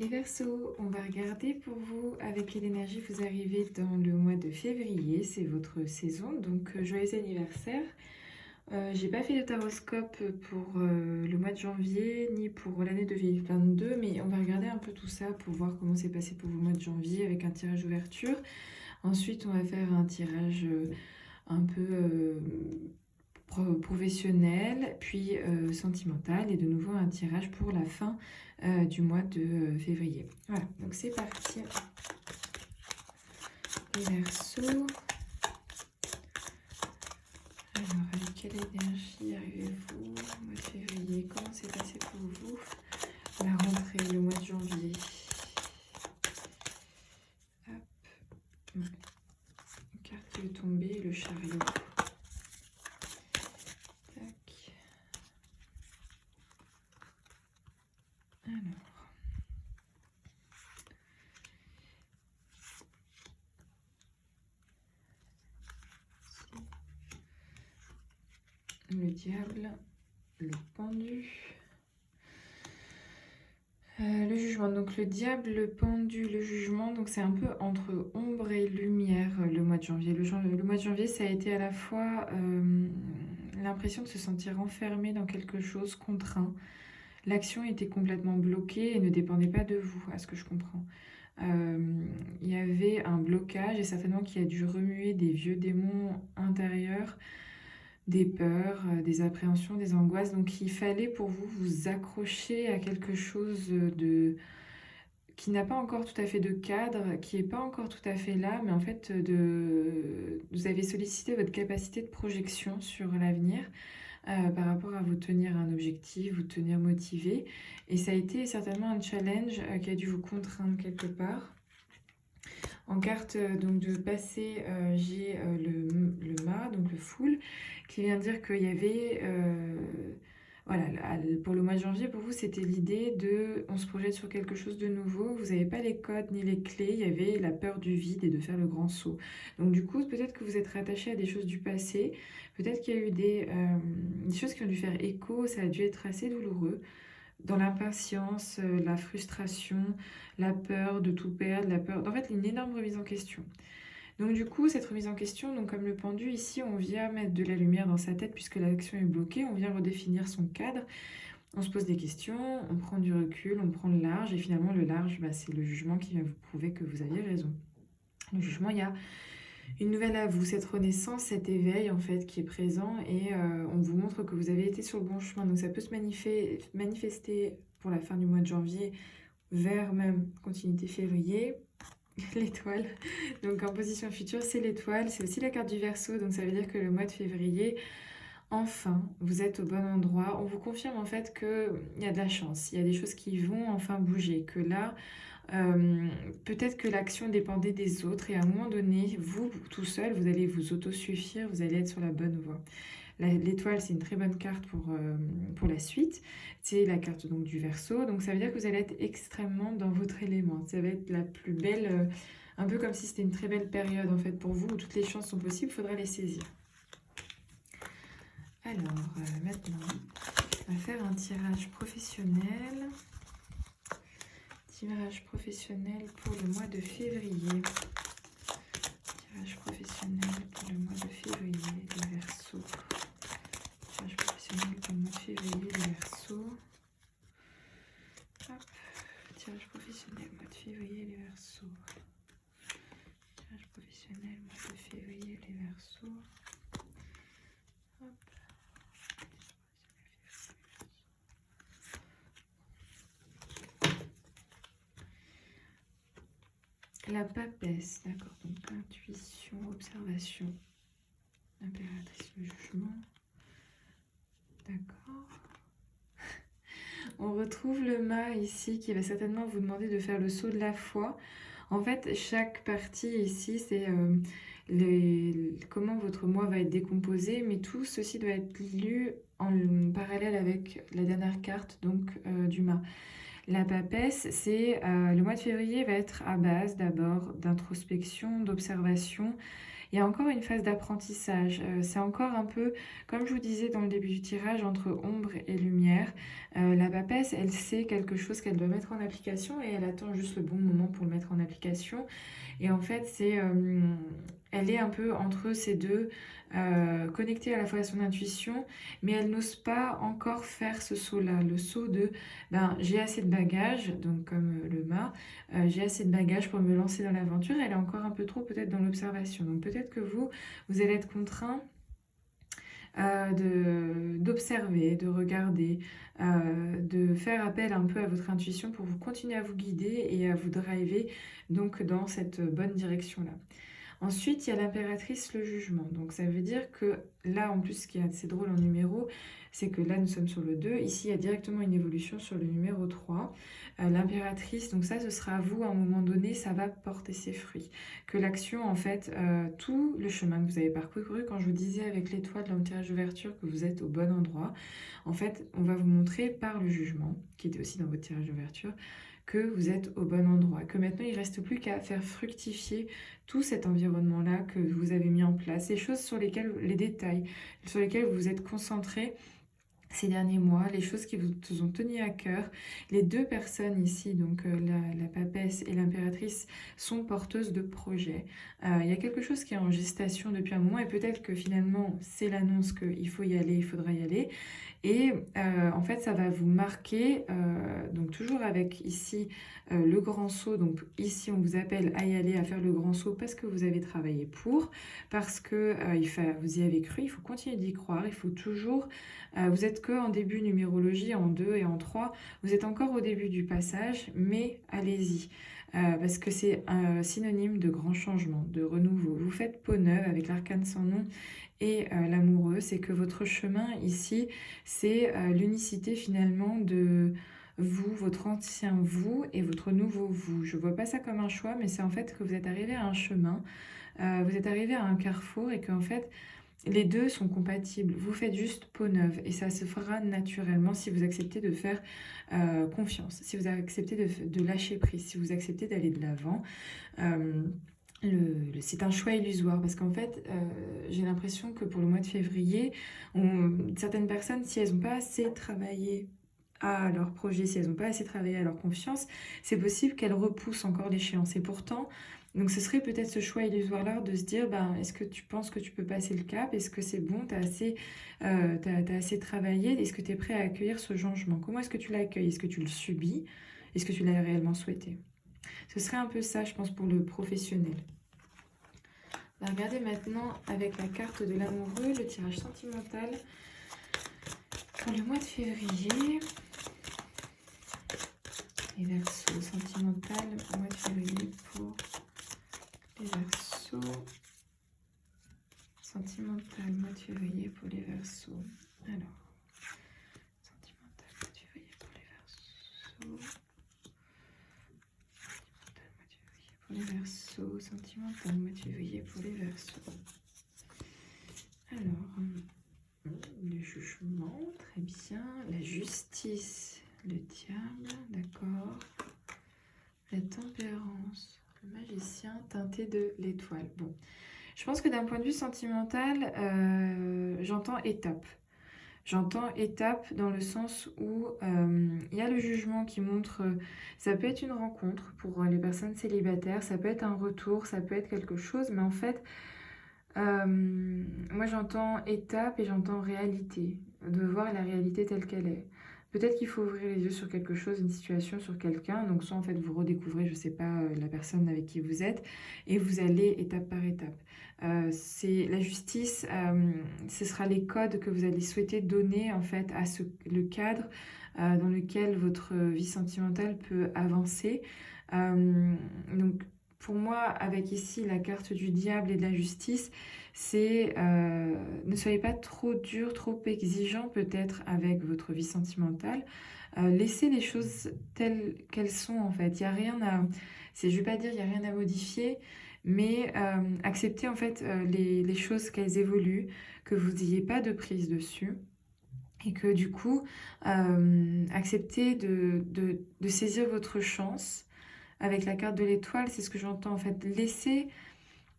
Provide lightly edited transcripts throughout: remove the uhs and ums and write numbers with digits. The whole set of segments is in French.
Les Verseaux, on va regarder pour vous avec quelle énergie vous arrivez dans le mois de février. C'est votre saison, donc joyeux anniversaire. J'ai pas fait de taroscope pour le mois de janvier ni pour l'année 2022, mais on va regarder un peu tout ça pour voir comment c'est passé pour vous le mois de janvier avec un tirage ouverture. Ensuite, on va faire un tirage un peu professionnel, puis sentimental, et de nouveau un tirage pour la fin du mois de février. Voilà, donc c'est parti. Les Verseaux. Alors, avec quelle énergie arrivez-vous au mois de février? Comment c'est passé pour vous la rentrée, le mois de janvier? Hop. Une carte qui veut tomber, le chariot. Tac. Alors. Le diable, le pendu, le jugement. Donc le diable, le pendu, le jugement, donc c'est un peu entre ombre et lumière le mois de janvier. Le mois de janvier, ça a été à la fois l'impression de se sentir enfermé dans quelque chose, contraint. L'action était complètement bloquée et ne dépendait pas de vous, à ce que je comprends. Il y avait un blocage et certainement qui a dû remuer des vieux démons intérieurs, des peurs, des appréhensions, des angoisses. Donc il fallait pour vous vous accrocher à quelque chose qui n'a pas encore tout à fait de cadre, qui n'est pas encore tout à fait là, mais en fait vous avez sollicité votre capacité de projection sur l'avenir par rapport à vous tenir un objectif, vous tenir motivé. Et ça a été certainement un challenge qui a dû vous contraindre quelque part. En carte donc de passé, j'ai le mât, donc le fool, qui vient dire qu'il y avait, voilà, pour le mois de janvier, pour vous, c'était l'idée de, on se projette sur quelque chose de nouveau, vous n'avez pas les codes ni les clés, il y avait la peur du vide et de faire le grand saut. Donc du coup, peut-être que vous êtes rattaché à des choses du passé, peut-être qu'il y a eu des choses qui ont dû faire écho, ça a dû être assez douloureux. Dans l'impatience, la frustration, la peur de tout perdre, la peur... En fait, une énorme remise en question. Donc du coup, cette remise en question, donc comme le pendu, ici, on vient mettre de la lumière dans sa tête puisque l'action est bloquée, on vient redéfinir son cadre, on se pose des questions, on prend du recul, on prend le large, et finalement, le large, c'est le jugement qui vient vous prouver que vous aviez raison. Le jugement, il y a une nouvelle à vous, cette renaissance, cet éveil en fait qui est présent et on vous montre que vous avez été sur le bon chemin. Donc ça peut se manifester pour la fin du mois de janvier vers même continuité février. L'étoile, donc en position future, c'est l'étoile, c'est aussi la carte du Verseau, donc ça veut dire que le mois de février, enfin, vous êtes au bon endroit. On vous confirme en fait qu'il y a de la chance, il y a des choses qui vont enfin bouger, que là, peut-être que l'action dépendait des autres et à un moment donné, vous tout seul, vous allez vous autosuffire, vous allez être sur la bonne voie. L'étoile, c'est une très bonne carte pour la suite. C'est la carte donc du Verseau, donc ça veut dire que vous allez être extrêmement dans votre élément. Ça va être la plus belle, un peu comme si c'était une très belle période en fait pour vous où toutes les chances sont possibles, il faudra les saisir. Alors maintenant, on va faire un tirage professionnel. Tirage professionnel pour le mois de février. Tirage professionnel pour le mois de février, les Verseaux. Tirage professionnel pour le mois de février, les Verseaux. Hop. Tirage professionnel, mois de février, les Verseaux. Tirage professionnel, mois de février, les Verseaux. Hop. La papesse, d'accord, donc intuition, observation, impératrice, le jugement, d'accord. On retrouve le mât ici qui va certainement vous demander de faire le saut de la foi. En fait, chaque partie ici, c'est comment votre moi va être décomposé, mais tout ceci doit être lu en parallèle avec la dernière carte donc du mât. La papesse, c'est le mois de février va être à base d'abord d'introspection, d'observation. Il y a encore une phase d'apprentissage. C'est encore un peu, comme je vous disais dans le début du tirage, entre ombre et lumière. La papesse, elle sait quelque chose qu'elle doit mettre en application et elle attend juste le bon moment pour le mettre en application. Et en fait, elle est un peu entre ces deux, connectée à la fois à son intuition, mais elle n'ose pas encore faire ce saut-là, le saut de ben, j'ai assez de bagages, donc comme le mât, j'ai assez de bagages pour me lancer dans l'aventure. Elle est encore un peu trop peut-être dans l'observation. Donc peut-être que vous allez être contraint d'observer, de regarder, de faire appel un peu à votre intuition pour vous continuer à vous guider et à vous driver donc dans cette bonne direction-là. Ensuite, il y a l'impératrice, le jugement. Donc ça veut dire que là, en plus, ce qui est assez drôle en numéro, c'est que là, nous sommes sur le 2. Ici, il y a directement une évolution sur le numéro 3. L'impératrice, donc ça, ce sera à vous, à un moment donné, ça va porter ses fruits. Que l'action, en fait, tout le chemin que vous avez parcouru, quand je vous disais avec l'étoile dans le tirage d'ouverture que vous êtes au bon endroit, en fait, on va vous montrer par le jugement, qui était aussi dans votre tirage d'ouverture, que vous êtes au bon endroit, que maintenant il ne reste plus qu'à faire fructifier tout cet environnement-là que vous avez mis en place, les choses sur lesquelles, les détails sur lesquels vous vous êtes concentré ces derniers mois, les choses qui vous ont tenu à cœur. Les deux personnes ici, donc la papesse et l'impératrice, sont porteuses de projets. Il y a quelque chose qui est en gestation depuis un moment et peut-être que finalement c'est l'annonce qu'il faut y aller, il faudra y aller. Et en fait, ça va vous marquer, donc toujours avec ici le grand saut. Donc ici, on vous appelle à y aller, à faire le grand saut parce que vous avez travaillé pour, parce que vous y avez cru. Il faut continuer d'y croire. Il faut toujours. Vous êtes que en début numérologie, en 2 et en 3. Vous êtes encore au début du passage, mais allez-y. Parce que c'est synonyme de grand changement, de renouveau. Vous faites peau neuve avec l'arcane sans nom et l'amoureux, c'est que votre chemin ici, c'est l'unicité finalement de vous, votre ancien vous et votre nouveau vous. Je ne vois pas ça comme un choix, mais c'est en fait que vous êtes arrivé à un chemin, vous êtes arrivé à un carrefour et qu'en fait, les deux sont compatibles. Vous faites juste peau neuve et ça se fera naturellement si vous acceptez de faire confiance, si vous acceptez de lâcher prise, si vous acceptez d'aller de l'avant. C'est un choix illusoire parce qu'en fait, j'ai l'impression que pour le mois de février, certaines personnes, si elles n'ont pas assez travaillé à leur projet, si elles n'ont pas assez travaillé à leur confiance, c'est possible qu'elles repoussent encore l'échéance. Et pourtant, donc ce serait peut-être ce choix illusoire-là de se dire, ben, est-ce que tu penses que tu peux passer le cap? Est-ce que c'est bon? T'as assez travaillé? Est-ce que tu es prêt à accueillir ce changement? Comment est-ce que tu l'accueilles? Est-ce que tu le subis? Est-ce que tu l'as réellement souhaité? Ce serait un peu ça, je pense, pour le professionnel. On va regarder maintenant avec la carte de l'amoureux, le tirage sentimental pour le mois de février. Les Verseaux, sentimental, mois de février pour les Verseaux. Sentimental, mois de février pour les Verseaux. Alors, sentimental, mois de février pour les Verseaux. Pour les Verseaux, sentimental, mois de février pour les Verseaux. Alors, le jugement, très bien. La justice, le diable, d'accord. La tempérance, le magicien teinté de l'étoile. Bon, je pense que d'un point de vue sentimental, j'entends étape. J'entends étape dans le sens où il y a le jugement qui montre, ça peut être une rencontre pour les personnes célibataires, ça peut être un retour, ça peut être quelque chose, mais en fait, moi j'entends étape et j'entends réalité, de voir la réalité telle qu'elle est. Peut-être qu'il faut ouvrir les yeux sur quelque chose, une situation, sur quelqu'un, donc soit en fait vous redécouvrez, je sais pas, la personne avec qui vous êtes, et vous allez étape par étape. C'est la justice, ce sera les codes que vous allez souhaiter donner en fait à le cadre dans lequel votre vie sentimentale peut avancer. Donc pour moi, avec ici la carte du diable et de la justice, c'est ne soyez pas trop dur, trop exigeant peut-être avec votre vie sentimentale. Laissez les choses telles qu'elles sont en fait. Il y a rien à, je vais pas dire il y a rien à modifier, mais acceptez en fait les choses qu'elles évoluent, que vous n'ayez pas de prise dessus. Et que du coup, acceptez de saisir votre chance. Avec la carte de l'étoile, c'est ce que j'entends en fait. Laissez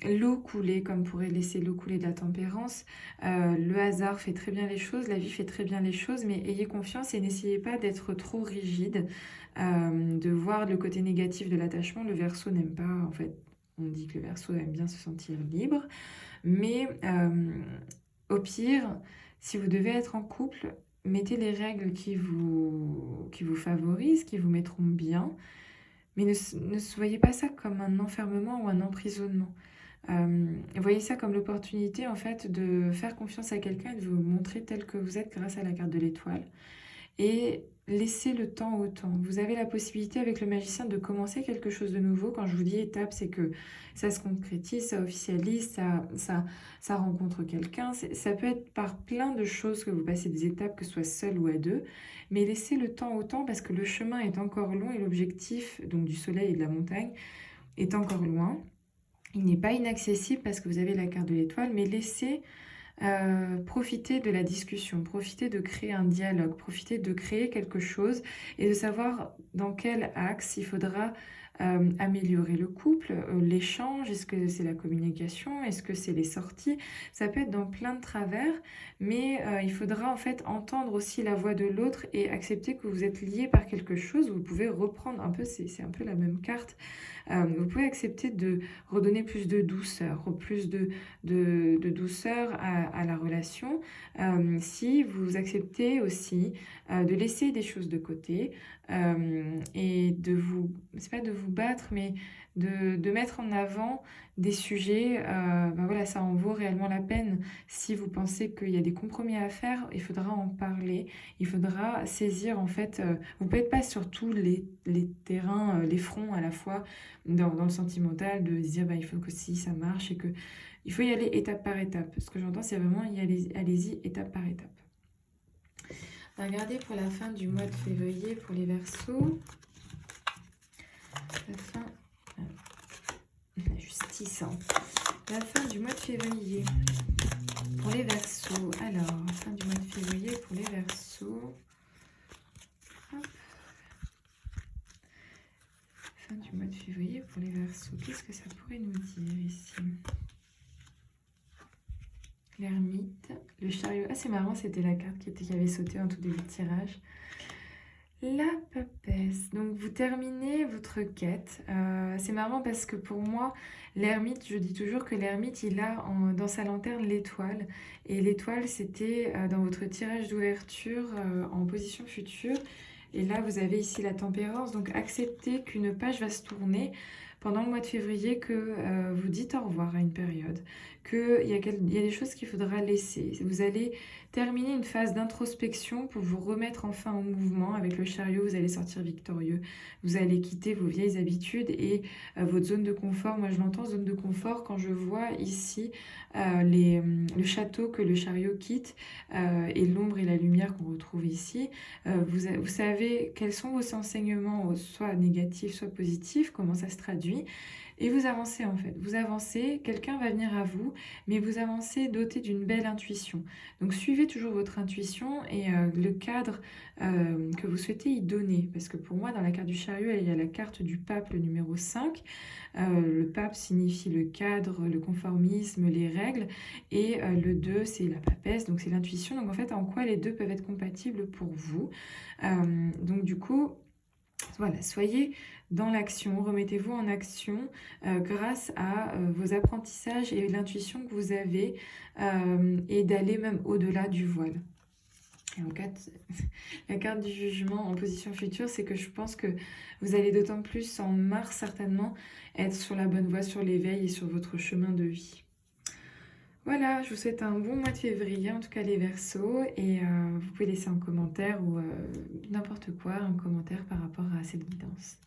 l'eau couler comme pourrait laisser l'eau couler de la tempérance. Le hasard fait très bien les choses, la vie fait très bien les choses, mais ayez confiance et n'essayez pas d'être trop rigide, de voir le côté négatif de l'attachement. Le Verseau n'aime pas, en fait, on dit que le Verseau aime bien se sentir libre, mais au pire, si vous devez être en couple, mettez les règles qui vous favorisent, qui vous mettront bien, mais ne voyez pas ça comme un enfermement ou un emprisonnement. Voyez ça comme l'opportunité en fait de faire confiance à quelqu'un et de vous montrer tel que vous êtes grâce à la carte de l'étoile. Et laissez le temps au temps. Vous avez la possibilité avec le magicien de commencer quelque chose de nouveau. Quand je vous dis étape, c'est que ça se concrétise, ça officialise, ça rencontre quelqu'un. Ça peut être par plein de choses que vous passez des étapes, que ce soit seul ou à deux. Mais laissez le temps au temps parce que le chemin est encore long et l'objectif donc du soleil et de la montagne est encore loin. Il n'est pas inaccessible parce que vous avez la carte de l'étoile, mais laissez profiter de la discussion, profiter de créer un dialogue, profiter de créer quelque chose et de savoir dans quel axe il faudra améliorer le couple, l'échange, est-ce que c'est la communication, est-ce que c'est les sorties, ça peut être dans plein de travers, mais il faudra en fait entendre aussi la voix de l'autre et accepter que vous êtes liés par quelque chose, vous pouvez reprendre un peu, c'est un peu la même carte, vous pouvez accepter de redonner plus de douceur, plus de douceur à la relation, si vous acceptez aussi de laisser des choses de côté et de vous, c'est pas de vous battre, mais de mettre en avant des sujets, ben voilà, ça en vaut réellement la peine. Si vous pensez qu'il y a des compromis à faire, il faudra en parler, il faudra saisir en fait, vous pouvez pas sur tous les terrains, les fronts à la fois, dans le sentimental, de se dire bah, il faut que si ça marche et que il faut y aller étape par étape. Ce que j'entends, c'est vraiment allez-y étape par étape. Regardez pour la fin du mois de février pour les Verseaux. La fin, la justice. Hein. La fin du mois de février pour les Verseaux. Alors, la fin du mois de février pour les Verseaux. Hop. Fin du mois de février pour les Verseaux. Qu'est-ce que ça pourrait nous dire ici? L'ermite, le chariot. Ah, c'est marrant, c'était la carte qui avait sauté en tout début de tirage. La papesse. Donc, vous terminez votre quête. C'est marrant parce que pour moi, l'ermite, je dis toujours que l'ermite, il a dans sa lanterne l'étoile. Et l'étoile, c'était dans votre tirage d'ouverture en position future. Et là, vous avez ici la tempérance. Donc, acceptez qu'une page va se tourner pendant le mois de février, que vous dites au revoir à une période, qu'il y a des choses qu'il faudra laisser. Vous allez terminer une phase d'introspection pour vous remettre enfin au mouvement. Avec le chariot, vous allez sortir victorieux. Vous allez quitter vos vieilles habitudes et votre zone de confort. Moi, je l'entends, zone de confort, quand je vois ici le château que le chariot quitte et l'ombre et la lumière qu'on retrouve ici. Vous savez quels sont vos enseignements, soit négatifs, soit positifs, comment ça se traduit. Et vous avancez en fait, vous avancez, quelqu'un va venir à vous, mais vous avancez doté d'une belle intuition. Donc suivez toujours votre intuition et le cadre que vous souhaitez y donner. Parce que pour moi, dans la carte du chariot, il y a la carte du pape, le numéro 5. Le pape signifie le cadre, le conformisme, les règles. Et le 2, c'est la papesse, donc c'est l'intuition. Donc en fait, en quoi les deux peuvent être compatibles pour vous. Donc du coup, voilà, soyez dans l'action, remettez-vous en action grâce à vos apprentissages et l'intuition que vous avez et d'aller même au-delà du voile. Et en cas la carte du jugement en position future, c'est que je pense que vous allez d'autant plus en mars certainement être sur la bonne voie, sur l'éveil et sur votre chemin de vie. Voilà, je vous souhaite un bon mois de février, en tout cas les Verseaux, et vous pouvez laisser un commentaire ou n'importe quoi, un commentaire par rapport à cette guidance.